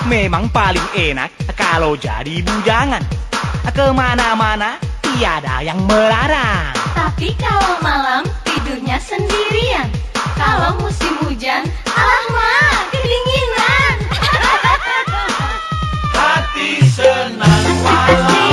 Memang paling enak kalau jadi bujangan. Kemana-mana tiada yang melarang. Tapi kalau malam tidurnya sendirian. Kalau musim hujan, alamak kedinginan. Hati senang walau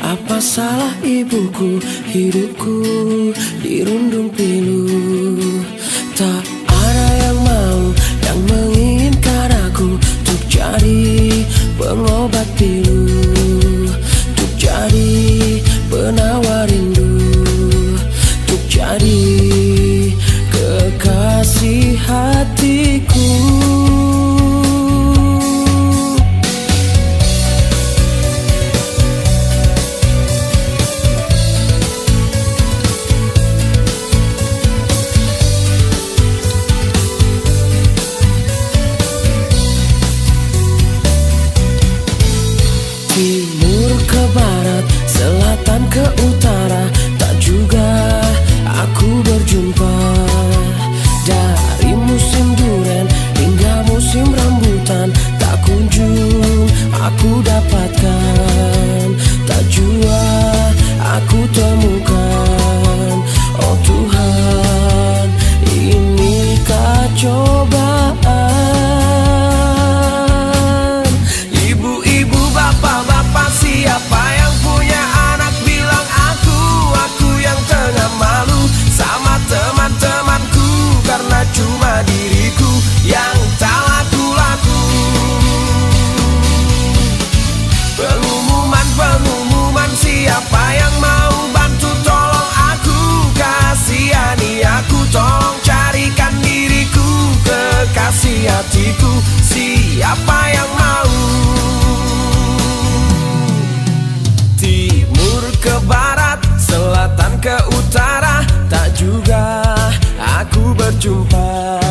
Apa salah ibuku, hidupku dirundung pilu. Tak ada yang mau, yang menginginkan aku untuk jadi pengobat pilu, untuk jadi penawar rindu, untuk jadi kekasih hatiku. Timur ke barat, selatan ke utara, tak juga aku berjumpa. Dari musim duren hingga musim rambutan, tak kunjung aku dapatkan, tak jua aku temukan. Oh Tuhan, inikah cobaan? Ibu-ibu, bapak-bapak, siapa yang punya anak bilang aku yang tengah malu sama teman-temanku, karena cuma diriku yang tak laku-laku. Pengumuman, siapa yang mau bantu tolong aku, kasihani aku, tolong carikan diriku kekasih hatiku. Siapa yang mau? Timur ke barat, selatan ke utara, tak juga aku berjumpa.